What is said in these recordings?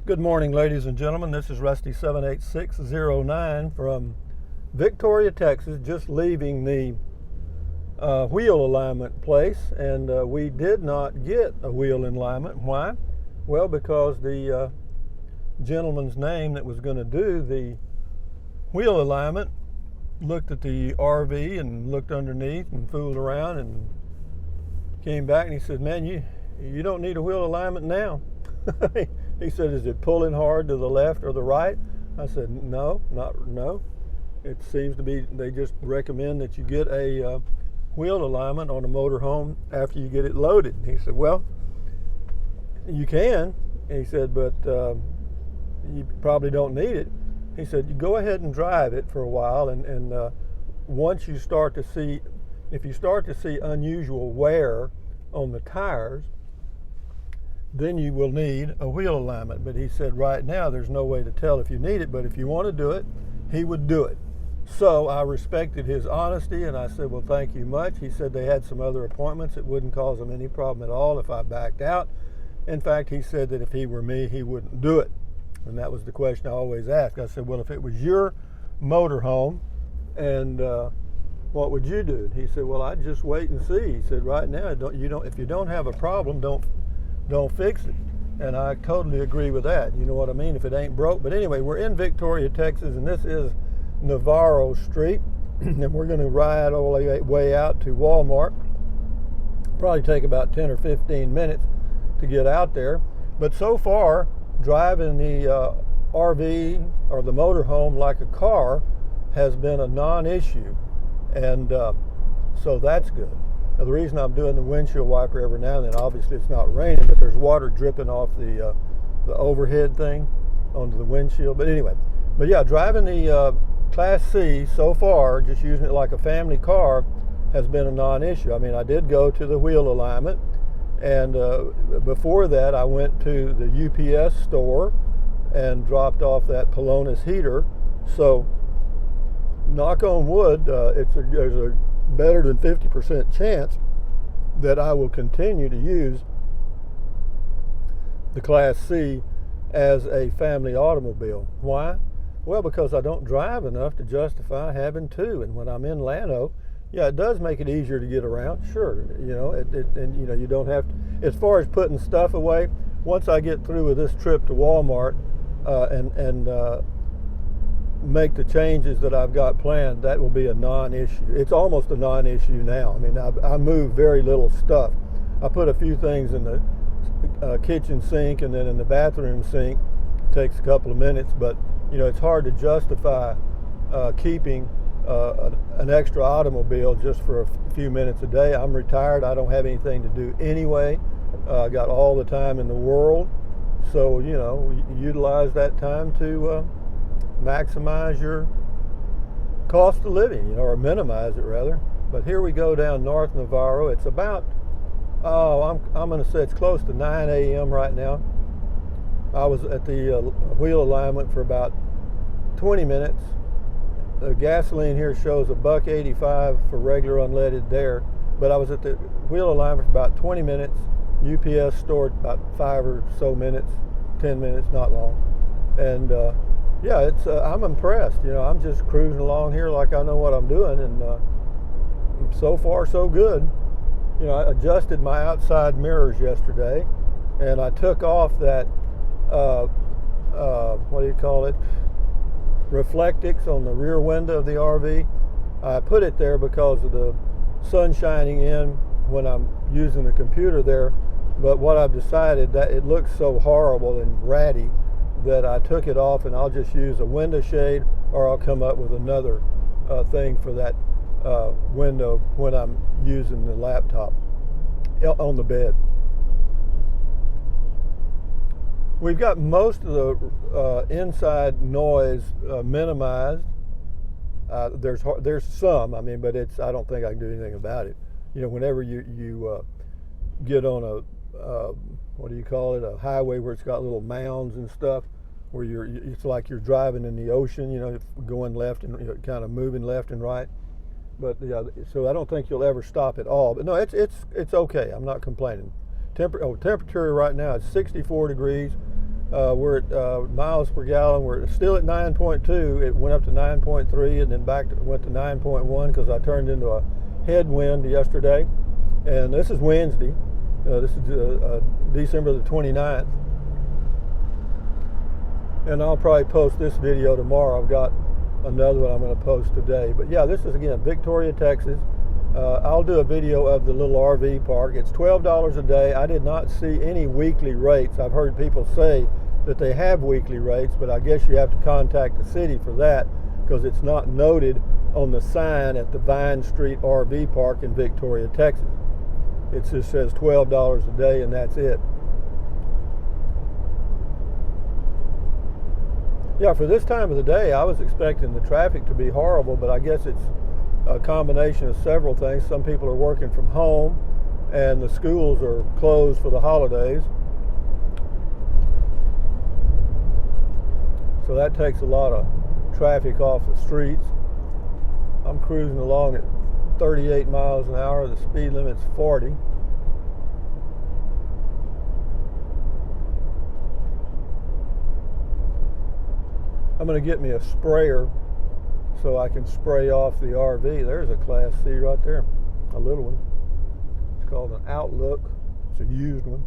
Good morning, ladies and gentlemen. This is Rusty 78609 from Victoria, Texas, just leaving the wheel alignment place, and we did not get a wheel alignment. Why? Well, because the gentleman's name that was going to do the wheel alignment looked at the RV and looked underneath and fooled around and came back and he said, "Man, you don't need a wheel alignment now." He said, "Is it pulling hard to the left or the right?" I said, No. It seems to be they just recommend that you get a wheel alignment on a motorhome after you get it loaded. And he said, "Well, you can." And he said, "But you probably don't need it." He said, "You go ahead and drive it for a while, and once you start to see, if you start to see unusual wear on the tires, then you will need a wheel alignment." But he said right now there's no way to tell if you need it, but if you want to do it, he would do it. So I respected his honesty and I said, "Well, thank you much." He said they had some other appointments. It wouldn't cause them any problem at all if I backed out. In fact, he said that if he were me, he wouldn't do it. And that was the question I always asked. I said, "Well, if it was your motorhome, and what would you do?" He said, "Well, I'd just wait and see." He said, "Right now, if you don't have a problem, don't fix it." And I totally agree with that. You know what I mean? If it ain't broke. But anyway, we're in Victoria, Texas, and this is Navarro Street. And we're going to ride all the way out to Walmart. Probably take about 10 or 15 minutes to get out there. But so far, driving the RV or the motorhome like a car has been a non-issue. And so that's good. Now, the reason I'm doing the windshield wiper every now and then, obviously it's not raining, but there's water dripping off the overhead thing onto the windshield. But anyway, yeah, driving the Class C so far, just using it like a family car, has been a non-issue. I mean, I did go to the wheel alignment, and before that I went to the UPS store and dropped off that Pelonis heater. So, knock on wood, there's a better than 50% chance that I will continue to use the Class C as a family automobile. Why? Well, because I don't drive enough to justify having two. And when I'm in Llano, yeah, it does make it easier to get around. Sure, and you don't have to. As far as putting stuff away, once I get through with this trip to Walmart and make the changes that I've got planned, that will be a non-issue. It's almost a non-issue now. I mean, I move very little stuff. I put a few things in the kitchen sink and then in the bathroom sink. It takes a couple of minutes, but it's hard to justify keeping an extra automobile just for a few minutes a day. I'm retired. I don't have anything to do anyway. I got all the time in the world, so utilize that time to maximize your cost of living, or minimize it rather. But here we go down North Navarro. It's about, I'm going to say it's close to 9 a.m. right now. I was at the wheel alignment for about 20 minutes. The gasoline here shows $1.85 for regular unleaded there, but I was at the wheel alignment for about 20 minutes. UPS store about 5 or so minutes, 10 minutes, not long. And yeah, it's I'm impressed. I'm just cruising along here like I know what I'm doing, and so far so good. I adjusted my outside mirrors yesterday, and I took off that what do you call it, reflectix on the rear window of the RV. I put it there because of the sun shining in when I'm using the computer there. But what I've decided, that it looks so horrible and ratty, that I took it off, and I'll just use a window shade, or I'll come up with another thing for that window when I'm using the laptop on the bed. We've got most of the inside noise minimized. There's some, but I don't think I can do anything about it. Whenever you get on a what do you call it, a highway where it's got little mounds and stuff, where it's like you're driving in the ocean, going left and kind of moving left and right. But yeah, so I don't think you'll ever stop at all. But no, it's okay. I'm not complaining. Temperature right now is 64 degrees. We're at miles per gallon. We're still at 9.2. It went up to 9.3 and then went to 9.1 because I turned into a headwind yesterday. And this is Wednesday. This is December the 29th. And I'll probably post this video tomorrow. I've got another one I'm going to post today. But yeah, this is again Victoria, Texas. I'll do a video of the little RV park. It's $12 a day. I did not see any weekly rates. I've heard people say that they have weekly rates, but I guess you have to contact the city for that because it's not noted on the sign at the Vine Street RV Park in Victoria, Texas. It just says $12 a day and that's it. Yeah, for this time of the day, I was expecting the traffic to be horrible, but I guess it's a combination of several things. Some people are working from home and the schools are closed for the holidays. So that takes a lot of traffic off the streets. I'm cruising along at 38 miles an hour. The speed limit's 40. I'm going to get me a sprayer so I can spray off the RV. There's a Class C right there, a little one. It's called an Outlook. It's a used one.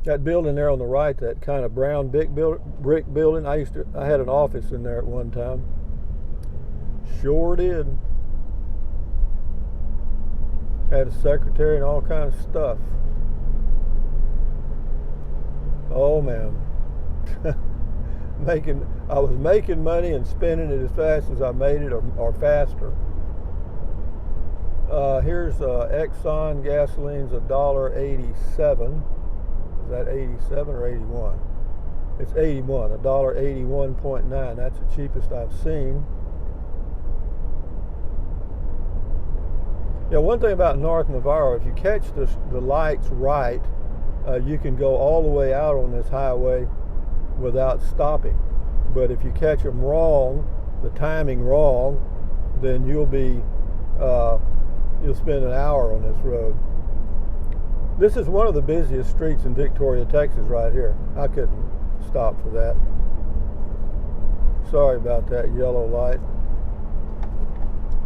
That building there on the right, that kind of brown brick building, I had an office in there at one time. Sure did. Had a secretary and all kinds of stuff. Oh man. I was making money and spending it as fast as I made it, or faster. Here's Exxon gasoline's $1.87. Is that 87 or 81? It's 81, $1.81.9. That's the cheapest I've seen. Yeah, one thing about North Navarro, if you catch the lights right, you can go all the way out on this highway without stopping. But if you catch them wrong, the timing wrong, then you'll spend an hour on this road. This is one of the busiest streets in Victoria, Texas right here. I couldn't stop for that. Sorry about that yellow light.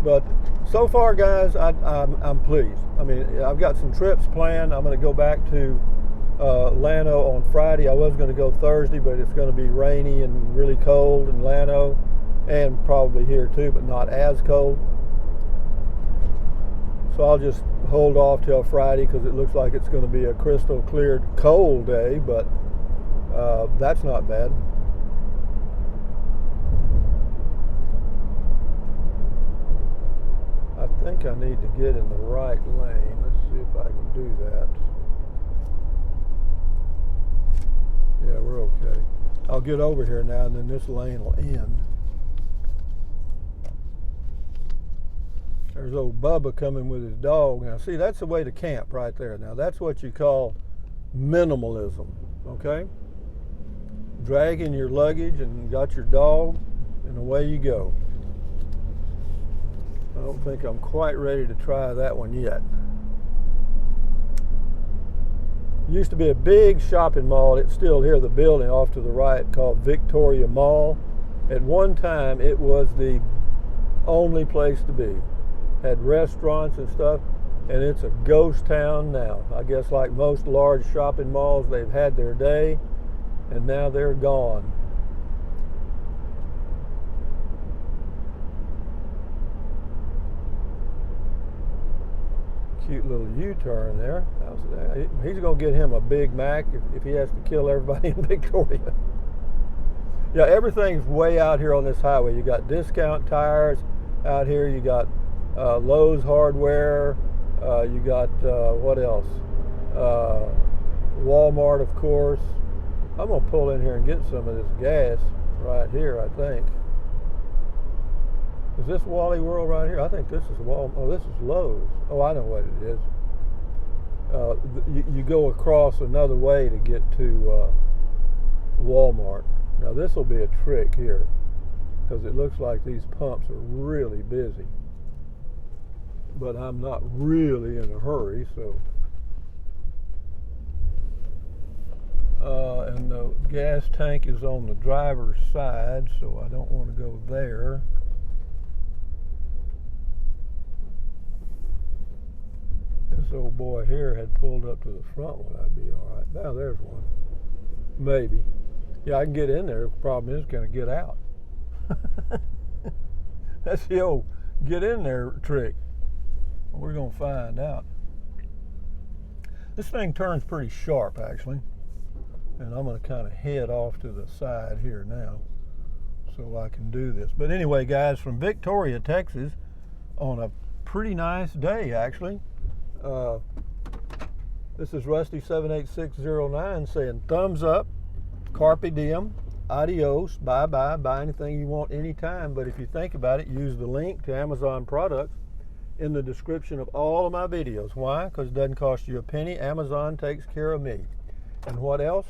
But so far, guys, I'm pleased. I mean, I've got some trips planned. I'm going to go back to Llano on Friday. I was going to go Thursday, but it's going to be rainy and really cold in Llano, and probably here too, but not as cold. So I'll just hold off till Friday because it looks like it's going to be a crystal clear cold day, but that's not bad. I think I need to get in the right lane. Let's see if I can do that. Yeah, we're okay. I'll get over here now and then this lane will end. There's old Bubba coming with his dog. Now see, that's the way to camp right there. Now that's what you call minimalism, okay? Dragging your luggage and got your dog and away you go. I don't think I'm quite ready to try that one yet. Used to be a big shopping mall. It's still here, the building off to the right called Victoria Mall. At one time, it was the only place to be. Had restaurants and stuff, and it's a ghost town now. I guess like most large shopping malls, they've had their day, and now they're gone. Cute little U-turn there. He's going to get him a Big Mac if he has to kill everybody in Victoria. Yeah, everything's way out here on this highway. You got Discount Tires out here. You got Lowe's Hardware. You got what else? Walmart, of course. I'm going to pull in here and get some of this gas right here, I think. Is this Wally World right here? I think this is Walmart. Oh, this is Lowe's. Oh, I know what it is. You go across another way to get to Walmart. Now this will be a trick here because it looks like these pumps are really busy. But I'm not really in a hurry, so gas tank is on the driver's side, so I don't want to go there. This old boy here had pulled up to the front. Would I be all right? Now there's one. Maybe. Yeah, I can get in there. The problem is, can I get out? That's the old get in there trick. We're going to find out. This thing turns pretty sharp, actually. And I'm going to kind of head off to the side here now so I can do this. But anyway, guys, from Victoria, Texas, on a pretty nice day, actually. This is Rusty78609 saying thumbs up, carpe diem, adios, bye-bye, buy anything you want anytime. But if you think about it, use the link to Amazon products in the description of all of my videos. Why? Because it doesn't cost you a penny. Amazon takes care of me. And what else?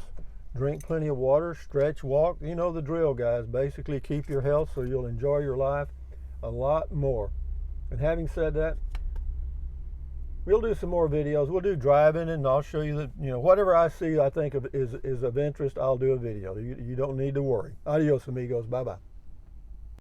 Drink plenty of water, stretch, walk. You know the drill, guys. Basically, keep your health so you'll enjoy your life a lot more. And having said that, we'll do some more videos. We'll do driving, and I'll show you that, whatever I see I think is of interest, I'll do a video. You don't need to worry. Adios, amigos. Bye-bye.